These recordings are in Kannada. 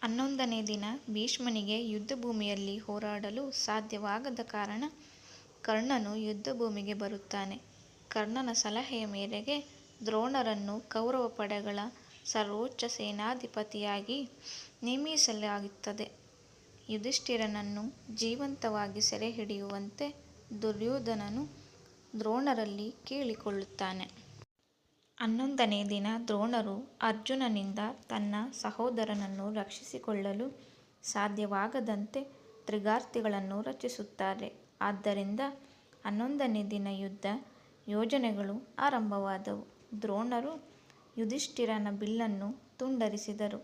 11ನೇ ದಿನ ಭೀಷ್ಮನಿಗೆ ಯುದ್ಧಭೂಮಿಯಲ್ಲಿ ಹೋರಾಡಲು ಸಾಧ್ಯವಾಗದ ಕಾರಣ ಕರ್ಣನು ಯುದ್ಧಭೂಮಿಗೆ ಬರುತ್ತಾನೆ. ಕರ್ಣನ ಸಲಹೆಯ ಮೇರೆಗೆ ದ್ರೋಣರನ್ನು ಕೌರವ ಪಡೆಗಳ ಸರ್ವೋಚ್ಚ ಸೇನಾಧಿಪತಿಯಾಗಿ ನೇಮಿಸಲಾಗುತ್ತದೆ. ಯುಧಿಷ್ಠಿರನನ್ನು ಜೀವಂತವಾಗಿ ಸೆರೆಹಿಡಿಯುವಂತೆ ದುರ್ಯೋಧನನು ದ್ರೋಣರಲ್ಲಿ ಕೇಳಿಕೊಳ್ಳುತ್ತಾನೆ. 11ನೇ ದಿನ ದ್ರೋಣರು ಅರ್ಜುನನಿಂದ ತನ್ನ ಸಹೋದರನನ್ನು ರಕ್ಷಿಸಿಕೊಳ್ಳಲು ಸಾಧ್ಯವಾಗದಂತೆ ತ್ರಿಗಾರ್ತಿಗಳನ್ನು ರಚಿಸುತ್ತಾರೆ. ಆದ್ದರಿಂದ 11ನೇ ದಿನ ಯುದ್ಧ ಯೋಜನೆಗಳು ಆರಂಭವಾದವು. ದ್ರೋಣರು ಯುಧಿಷ್ಠಿರನ ಬಿಲ್ಲನ್ನು ತುಂಡರಿಸಿದರು.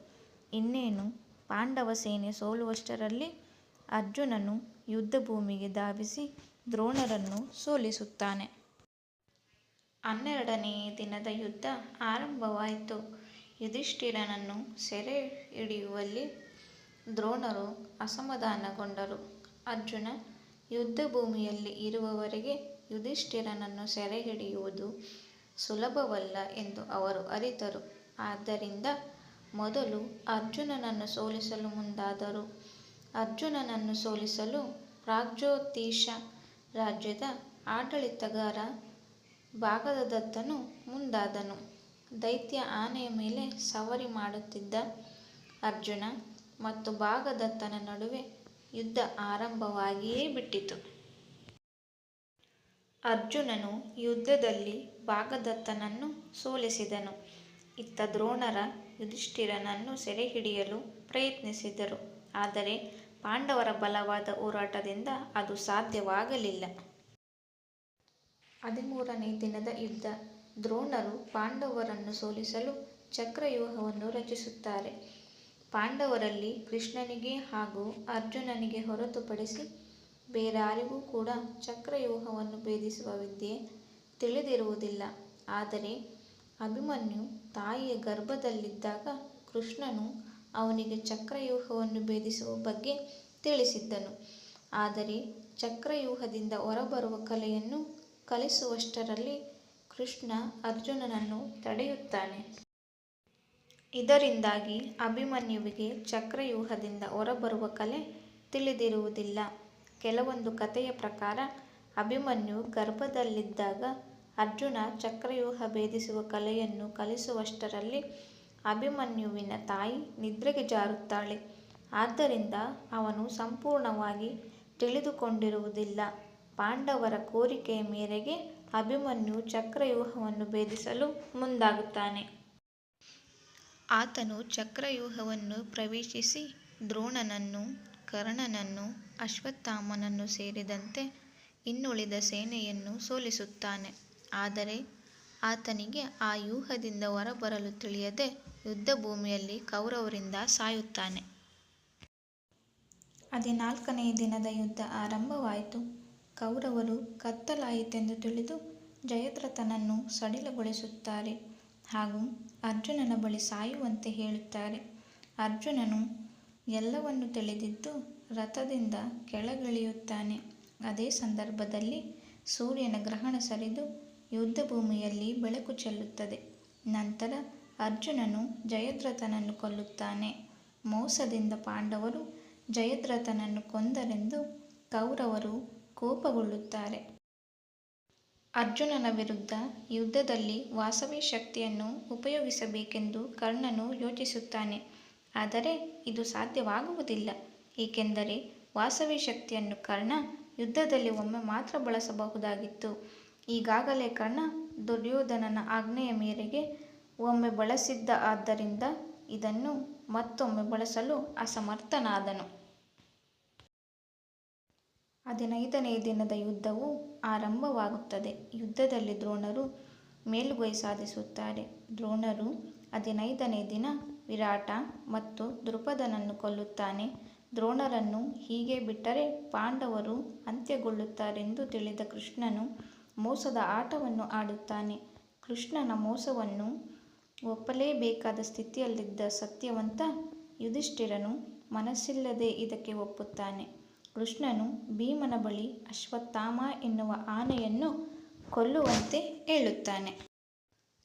ಇನ್ನೇನು ಪಾಂಡವ ಸೇನೆ ಸೋಲುವಷ್ಟರಲ್ಲಿ ಅರ್ಜುನನು ಯುದ್ಧಭೂಮಿಗೆ ಧಾವಿಸಿ ದ್ರೋಣರನ್ನು ಸೋಲಿಸುತ್ತಾನೆ. 12ನೇ ದಿನದ ಯುದ್ಧ ಆರಂಭವಾಯಿತು. ಯುಧಿಷ್ಠಿರನನ್ನು ಸೆರೆ ಹಿಡಿಯುವಲ್ಲಿ ದ್ರೋಣರು ಅಸಮಾಧಾನಗೊಂಡರು. ಅರ್ಜುನ ಯುದ್ಧಭೂಮಿಯಲ್ಲಿ ಇರುವವರೆಗೆ ಯುಧಿಷ್ಠಿರನನ್ನು ಸೆರೆಹಿಡಿಯುವುದು ಸುಲಭವಲ್ಲ ಎಂದು ಅವರು ಅರಿತರು. ಆದ್ದರಿಂದ ಮೊದಲು ಅರ್ಜುನನನ್ನು ಸೋಲಿಸಲು ಮುಂದಾದರು. ಅರ್ಜುನನನ್ನು ಸೋಲಿಸಲು ಪ್ರಾಗ್ಜ್ಯೋತಿಷ ರಾಜ್ಯದ ಆಡಳಿತಗಾರ ಭಾಗದತ್ತನು ಮುಂದಾದನು. ದೈತ್ಯ ಆನೆಯ ಮೇಲೆ ಸವಾರಿ ಮಾಡುತ್ತಿದ್ದ ಅರ್ಜುನ ಮತ್ತು ಭಾಗದತ್ತನ ನಡುವೆ ಯುದ್ಧ ಆರಂಭವಾಗಿಯೇ ಬಿಟ್ಟಿತು. ಅರ್ಜುನನು ಯುದ್ಧದಲ್ಲಿ ಭಾಗದತ್ತನನ್ನು ಸೋಲಿಸಿದನು. ಇತ್ತ ದ್ರೋಣರ ಯುಧಿಷ್ಠಿರನನ್ನು ಸೆರೆಹಿಡಿಯಲು ಪ್ರಯತ್ನಿಸಿದರು. ಆದರೆ ಪಾಂಡವರ ಬಲವಾದ ಹೋರಾಟದಿಂದ ಅದು ಸಾಧ್ಯವಾಗಲಿಲ್ಲ. 13ನೇ ದಿನದ ಯುದ್ಧ. ದ್ರೋಣರು ಪಾಂಡವರನ್ನು ಸೋಲಿಸಲು ಚಕ್ರವ್ಯೂಹವನ್ನು ರಚಿಸುತ್ತಾರೆ. ಪಾಂಡವರಲ್ಲಿ ಕೃಷ್ಣನಿಗೆ ಹಾಗೂ ಅರ್ಜುನನಿಗೆ ಹೊರತುಪಡಿಸಿ ಬೇರಾರಿಗೂ ಕೂಡ ಚಕ್ರವ್ಯೂಹವನ್ನು ಭೇದಿಸುವ ವಿದ್ಯೆ ತಿಳಿದಿರುವುದಿಲ್ಲ. ಆದರೆ ಅಭಿಮನ್ಯು ತಾಯಿಯ ಗರ್ಭದಲ್ಲಿದ್ದಾಗ ಕೃಷ್ಣನು ಅವನಿಗೆ ಚಕ್ರವ್ಯೂಹವನ್ನು ಭೇದಿಸುವ ಬಗ್ಗೆ ತಿಳಿಸಿದ್ದನು. ಆದರೆ ಚಕ್ರವ್ಯೂಹದಿಂದ ಹೊರಬರುವ ಕಲೆಯನ್ನು ಕಲಿಸುವಷ್ಟರಲ್ಲಿ ಕೃಷ್ಣ ಅರ್ಜುನನನ್ನು ತಡೆಯುತ್ತಾನೆ. ಇದರಿಂದಾಗಿ ಅಭಿಮನ್ಯುವಿಗೆ ಚಕ್ರವ್ಯೂಹದಿಂದ ಹೊರಬರುವ ಕಲೆ ತಿಳಿದಿರುವುದಿಲ್ಲ. ಕೆಲವೊಂದು ಕಥೆಯ ಪ್ರಕಾರ ಅಭಿಮನ್ಯು ಗರ್ಭದಲ್ಲಿದ್ದಾಗ ಅರ್ಜುನ ಚಕ್ರವ್ಯೂಹ ಭೇದಿಸುವ ಕಲೆಯನ್ನು ಕಲಿಸುವಷ್ಟರಲ್ಲಿ ಅಭಿಮನ್ಯುವಿನ ತಾಯಿ ನಿದ್ರೆಗೆ ಜಾರುತ್ತಾಳೆ. ಆದ್ದರಿಂದ ಅವನು ಸಂಪೂರ್ಣವಾಗಿ ತಿಳಿದುಕೊಂಡಿರುವುದಿಲ್ಲ. ಪಾಂಡವರ ಕೋರಿಕೆಯ ಮೇರೆಗೆ ಅಭಿಮನ್ಯು ಚಕ್ರವ್ಯೂಹವನ್ನು ಭೇದಿಸಲು ಮುಂದಾಗುತ್ತಾನೆ. ಆತನು ಚಕ್ರವ್ಯೂಹವನ್ನು ಪ್ರವೇಶಿಸಿ ದ್ರೋಣನನ್ನು, ಕರ್ಣನನ್ನು, ಅಶ್ವತ್ಥಾಮನನ್ನು ಸೇರಿದಂತೆ ಇನ್ನುಳಿದ ಸೇನೆಯನ್ನು ಸೋಲಿಸುತ್ತಾನೆ. ಆದರೆ ಆತನಿಗೆ ಆ ವ್ಯೂಹದಿಂದ ಹೊರಬರಲು ತಿಳಿಯದೆ ಯುದ್ಧಭೂಮಿಯಲ್ಲಿ ಕೌರವರಿಂದ ಸಾಯುತ್ತಾನೆ. 14ನೇ ದಿನದ ಯುದ್ಧ ಆರಂಭವಾಯಿತು. ಕೌರವರು ಕತ್ತಲಾಯಿತೆಂದು ತಿಳಿದು ಜಯದ್ರಥನನ್ನು ಸಡಿಲಗೊಳಿಸುತ್ತಾರೆ ಹಾಗೂ ಅರ್ಜುನನ ಬಳಿ ಸಾಯುವಂತೆ ಹೇಳುತ್ತಾರೆ. ಅರ್ಜುನನು ಎಲ್ಲವನ್ನೂ ತಿಳಿದಿದ್ದು ರಥದಿಂದ ಕೆಳಗಿಳಿಯುತ್ತಾನೆ. ಅದೇ ಸಂದರ್ಭದಲ್ಲಿ ಸೂರ್ಯನ ಗ್ರಹಣ ಸರಿದು ಯುದ್ಧಭೂಮಿಯಲ್ಲಿ ಬೆಳಕು ಚೆಲ್ಲುತ್ತದೆ. ನಂತರ ಅರ್ಜುನನು ಜಯದ್ರಥನನ್ನು ಕೊಲ್ಲುತ್ತಾನೆ. ಮೋಸದಿಂದ ಪಾಂಡವರು ಜಯದ್ರಥನನ್ನು ಕೊಂದರೆಂದು ಕೌರವರು ಕೋಪಗೊಳ್ಳುತ್ತಾರೆ. ಅರ್ಜುನನ ವಿರುದ್ಧ ಯುದ್ಧದಲ್ಲಿ ವಾಸವಿ ಶಕ್ತಿಯನ್ನು ಉಪಯೋಗಿಸಬೇಕೆಂದು ಕರ್ಣನು ಯೋಚಿಸುತ್ತಾನೆ. ಆದರೆ ಇದು ಸಾಧ್ಯವಾಗುವುದಿಲ್ಲ. ಏಕೆಂದರೆ ವಾಸವಿ ಶಕ್ತಿಯನ್ನು ಕರ್ಣ ಯುದ್ಧದಲ್ಲಿ ಒಮ್ಮೆ ಮಾತ್ರ ಬಳಸಬಹುದಾಗಿತ್ತು. ಈಗಾಗಲೇ ಕರ್ಣ ದುರ್ಯೋಧನನ ಆಜ್ಞೆಯ ಮೇರೆಗೆ ಒಮ್ಮೆ ಬಳಸಿದ್ದ. ಆದ್ದರಿಂದ ಇದನ್ನು ಮತ್ತೊಮ್ಮೆ ಬಳಸಲು ಅಸಮರ್ಥನಾದನು. 15ನೇ ದಿನದ ಯುದ್ಧವು ಆರಂಭವಾಗುತ್ತದೆ. ಯುದ್ಧದಲ್ಲಿ ದ್ರೋಣರು ಮೇಲುಗೈ ಸಾಧಿಸುತ್ತಾರೆ. ದ್ರೋಣರು 15ನೇ ದಿನ ವಿರಾಟ ಮತ್ತು ದೃಪದನನ್ನು ಕೊಲ್ಲುತ್ತಾನೆ. ದ್ರೋಣರನ್ನು ಹೀಗೆ ಬಿಟ್ಟರೆ ಪಾಂಡವರು ಅಂತ್ಯಗೊಳ್ಳುತ್ತಾರೆಂದು ತಿಳಿದ ಕೃಷ್ಣನು ಮೋಸದ ಆಟವನ್ನು ಆಡುತ್ತಾನೆ. ಕೃಷ್ಣನ ಮೋಸವನ್ನು ಒಪ್ಪಲೇಬೇಕಾದ ಸ್ಥಿತಿಯಲ್ಲಿದ್ದ ಸತ್ಯವಂತ ಯುಧಿಷ್ಠಿರನು ಮನಸ್ಸಿಲ್ಲದೆ ಇದಕ್ಕೆ ಒಪ್ಪುತ್ತಾನೆ. ಕೃಷ್ಣನು ಭೀಮನ ಬಳಿ ಅಶ್ವತ್ಥಾಮ ಎನ್ನುವ ಆನೆಯನ್ನು ಕೊಲ್ಲುವಂತೆ ಹೇಳುತ್ತಾನೆ.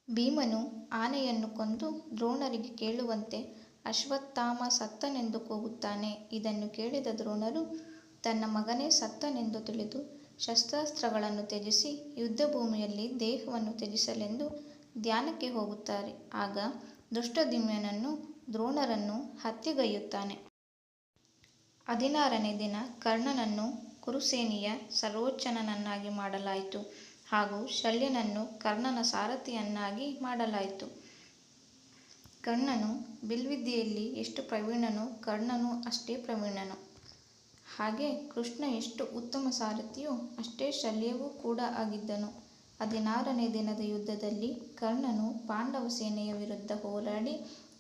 ಭೀಮನು ಆನೆಯನ್ನು ಕೊಂದು ದ್ರೋಣರಿಗೆ ಕೇಳುವಂತೆ ಅಶ್ವತ್ಥಾಮ ಸತ್ತನೆಂದು ಕೂಗುತ್ತಾನೆ. ಇದನ್ನು ಕೇಳಿದ ದ್ರೋಣರು ತನ್ನ ಮಗನೇ ಸತ್ತನೆಂದು ತಿಳಿದು ಶಸ್ತ್ರಾಸ್ತ್ರಗಳನ್ನು ತ್ಯಜಿಸಿ ಯುದ್ಧಭೂಮಿಯಲ್ಲಿ ದೇಹವನ್ನು ತ್ಯಜಿಸಲೆಂದು ಧ್ಯಾನಕ್ಕೆ ಹೋಗುತ್ತಾರೆ. ಆಗ ಧೃಷ್ಟದ್ಯುಮ್ನನು ದ್ರೋಣರನ್ನು ಹತ್ಯೆಗೈಯುತ್ತಾನೆ. 16ನೇ ದಿನ ಕರ್ಣನನ್ನು ಕುರುಸೇನೆಯ ಸರ್ವೋಚ್ಚನನ್ನಾಗಿ ಮಾಡಲಾಯಿತು ಹಾಗೂ ಶಲ್ಯನನ್ನು ಕರ್ಣನ ಸಾರಥಿಯನ್ನಾಗಿ ಮಾಡಲಾಯಿತು. ಕರ್ಣನು ಬಿಲ್ವಿದ್ಯೆಯಲ್ಲಿ ಎಷ್ಟು ಪ್ರವೀಣನೋ ಕರ್ಣನು ಅಷ್ಟೇ ಪ್ರವೀಣನು. ಹಾಗೆ ಕೃಷ್ಣ ಎಷ್ಟು ಉತ್ತಮ ಸಾರಥಿಯೋ ಅಷ್ಟೇ ಶಲ್ಯವೂ ಕೂಡ ಆಗಿದ್ದನು. 16ನೇ ದಿನದ ಯುದ್ಧದಲ್ಲಿ ಕರ್ಣನು ಪಾಂಡವ ಸೇನೆಯ ವಿರುದ್ಧ ಹೋರಾಡಿ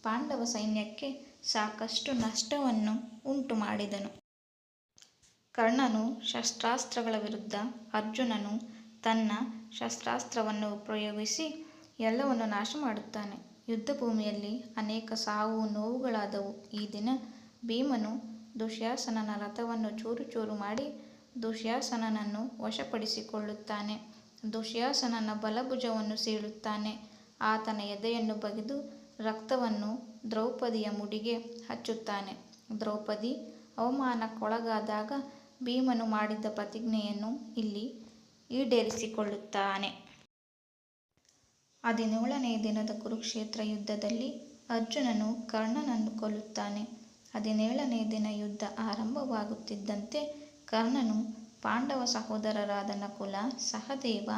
ಪಾಂಡವ ಸೈನ್ಯಕ್ಕೆ ಸಾಕಷ್ಟು ನಷ್ಟವನ್ನು ಉಂಟು ಮಾಡಿದನು. ಕರ್ಣನು ಶಸ್ತ್ರಾಸ್ತ್ರಗಳ ವಿರುದ್ಧ ಅರ್ಜುನನು ತನ್ನ ಶಸ್ತ್ರಾಸ್ತ್ರವನ್ನು ಪ್ರಯೋಗಿಸಿ ಎಲ್ಲವನ್ನು ನಾಶ ಮಾಡುತ್ತಾನೆ. ಯುದ್ಧಭೂಮಿಯಲ್ಲಿ ಅನೇಕ ಸಾವು ನೋವುಗಳಾದವು. ಈ ದಿನ ಭೀಮನು ದುಶ್ಯಾಸನನ ರಥವನ್ನು ಚೂರು ಚೂರು ಮಾಡಿ ದುಶ್ಯಾಸನನನ್ನು ವಶಪಡಿಸಿಕೊಳ್ಳುತ್ತಾನೆ. ದುಶ್ಯಾಸನನ ಬಲಭುಜವನ್ನು ಸೀಳುತ್ತಾನೆ. ಆತನ ಎದೆಯನ್ನು ಬಗೆದು ರಕ್ತವನ್ನು ದ್ರೌಪದಿಯ ಮುಡಿಗೆ ಹಚ್ಚುತ್ತಾನೆ. ದ್ರೌಪದಿ ಅವಮಾನಕ್ಕೊಳಗಾದಾಗ ಭೀಮನು ಮಾಡಿದ್ದ ಪ್ರತಿಜ್ಞೆಯನ್ನು ಇಲ್ಲಿ ಈಡೇರಿಸಿಕೊಳ್ಳುತ್ತಾನೆ. 17ನೇ ದಿನದ ಕುರುಕ್ಷೇತ್ರ ಯುದ್ಧದಲ್ಲಿ ಅರ್ಜುನನು ಕರ್ಣನನ್ನು ಕೊಲ್ಲುತ್ತಾನೆ. 17ನೇ ದಿನ ಯುದ್ಧ ಆರಂಭವಾಗುತ್ತಿದ್ದಂತೆ ಕರ್ಣನು ಪಾಂಡವ ಸಹೋದರರಾದ ನಕುಲ, ಸಹದೇವ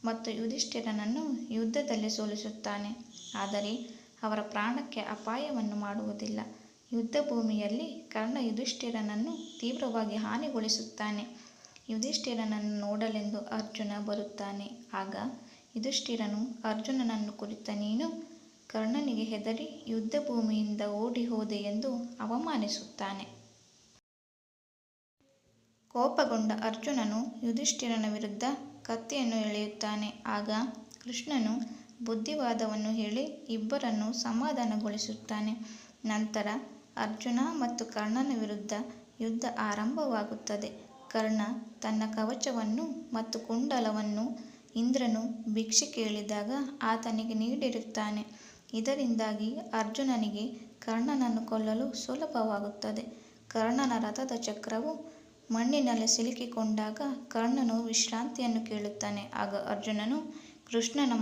ಮತ್ತು ಯುಧಿಷ್ಠಿರನನ್ನು ಯುದ್ಧದಲ್ಲಿ ಸೋಲಿಸುತ್ತಾನೆ. ಆದರೆ ಅವರ ಪ್ರಾಣಕ್ಕೆ ಅಪಾಯವನ್ನು ಮಾಡುವುದಿಲ್ಲ. ಯುದ್ಧಭೂಮಿಯಲ್ಲಿ ಕರ್ಣ ಯುಧಿಷ್ಠಿರನನ್ನು ತೀವ್ರವಾಗಿ ಹಾನಿಗೊಳಿಸುತ್ತಾನೆ. ಯುಧಿಷ್ಠಿರನನ್ನು ನೋಡಲೆಂದು ಅರ್ಜುನ ಬರುತ್ತಾನೆ. ಆಗ ಯುಧಿಷ್ಠಿರನು ಅರ್ಜುನನನ್ನು ಕುರಿತ ನೀನು ಕರ್ಣನಿಗೆ ಹೆದರಿ ಯುದ್ಧಭೂಮಿಯಿಂದ ಓಡಿ ಹೋದೆ ಎಂದು ಅವಮಾನಿಸುತ್ತಾನೆ. ಕೋಪಗೊಂಡ ಅರ್ಜುನನು ಯುಧಿಷ್ಠಿರನ ವಿರುದ್ಧ ಕತ್ತಿಯನ್ನು ಎಳೆಯುತ್ತಾನೆ. ಆಗ ಕೃಷ್ಣನು ಬುದ್ಧಿವಾದವನ್ನು ಹೇಳಿ ಇಬ್ಬರನ್ನು ಸಮಾಧಾನಗೊಳಿಸುತ್ತಾನೆ. ನಂತರ ಅರ್ಜುನ ಮತ್ತು ಕರ್ಣನ ವಿರುದ್ಧ ಯುದ್ಧ ಆರಂಭವಾಗುತ್ತದೆ. ಕರ್ಣ ತನ್ನ ಕವಚವನ್ನು ಮತ್ತು ಕುಂಡಲವನ್ನು ಇಂದ್ರನು ಭಿಕ್ಷೆ ಕೇಳಿದಾಗ ಆತನಿಗೆ ನೀಡಿರುತ್ತಾನೆ. ಇದರಿಂದಾಗಿ ಅರ್ಜುನನಿಗೆ ಕರ್ಣನನ್ನು ಕೊಲ್ಲಲು ಸುಲಭವಾಗುತ್ತದೆ. ಕರ್ಣನ ರಥದ ಚಕ್ರವು ಮಣ್ಣಿನಲ್ಲಿ ಸಿಲುಕಿಕೊಂಡಾಗ ಕರ್ಣನು ವಿಶ್ರಾಂತಿಯನ್ನು ಕೇಳುತ್ತಾನೆ. ಆಗ ಅರ್ಜುನನು ಕೃಷ್ಣನ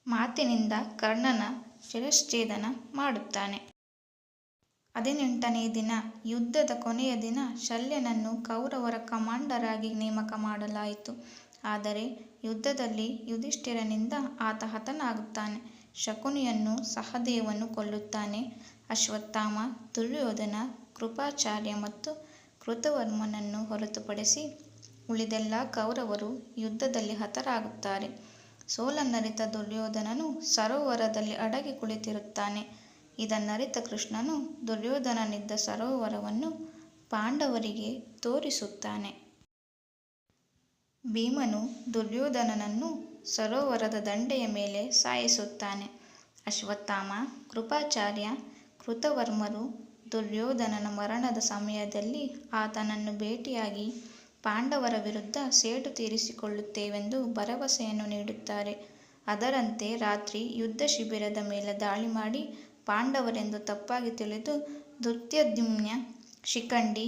ಮಾತಿನಿಂದ ಕರ್ಣನ ಶಿರಶ್ಛೇದನ ಮಾಡುತ್ತಾನೆ. 18ನೇ ದಿನ ಯುದ್ಧದ ಕೊನೆಯ ದಿನ ಶಲ್ಯನನ್ನು ಕೌರವರ ಕಮಾಂಡರ್ ಆಗಿ ನೇಮಕ ಮಾಡಲಾಯಿತು. ಆದರೆ ಯುದ್ಧದಲ್ಲಿ ಯುಧಿಷ್ಠಿರನಿಂದ ಆತ ಹತನಾಗುತ್ತಾನೆ. ಶಕುನಿಯನ್ನು ಸಹದೇವನು ಕೊಲ್ಲುತ್ತಾನೆ. ಅಶ್ವತ್ಥಾಮ, ದುರ್ಯೋಧನ, ಕೃಪಾಚಾರ್ಯ ಮತ್ತು ಕೃತವರ್ಮನನ್ನು ಹೊರತುಪಡಿಸಿ ಉಳಿದೆಲ್ಲ ಕೌರವರು ಯುದ್ಧದಲ್ಲಿ ಹತರಾಗುತ್ತಾರೆ. ಸೋಲನ್ನರಿತ ದುರ್ಯೋಧನನು ಸರೋವರದಲ್ಲಿ ಅಡಗಿ ಕುಳಿತಿರುತ್ತಾನೆ. ಇದನ್ನರಿತ ಕೃಷ್ಣನು ದುರ್ಯೋಧನನಿದ್ದ ಸರೋವರವನ್ನು ಪಾಂಡವರಿಗೆ ತೋರಿಸುತ್ತಾನೆ. ಭೀಮನು ದುರ್ಯೋಧನನನ್ನು ಸರೋವರದ ದಂಡೆಯ ಮೇಲೆ ಸಾಯಿಸುತ್ತಾನೆ. ಅಶ್ವತ್ಥಾಮ, ಕೃಪಾಚಾರ್ಯ, ಕೃತವರ್ಮರು ದುರ್ಯೋಧನನ ಮರಣದ ಸಮಯದಲ್ಲಿ ಆತನನ್ನು ಭೇಟಿಯಾಗಿ ಪಾಂಡವರ ವಿರುದ್ಧ ಸೇಡು ತೀರಿಸಿಕೊಳ್ಳುತ್ತೇವೆಂದು ಭರವಸೆಯನ್ನು ನೀಡುತ್ತಾರೆ. ಅದರಂತೆ ರಾತ್ರಿ ಯುದ್ಧ ಶಿಬಿರದ ಮೇಲೆ ದಾಳಿ ಮಾಡಿ ಪಾಂಡವರೆಂದು ತಪ್ಪಾಗಿ ತಿಳಿದು ಧೃಷ್ಟದ್ಯುಮ್ನ, ಶಿಖಂಡಿ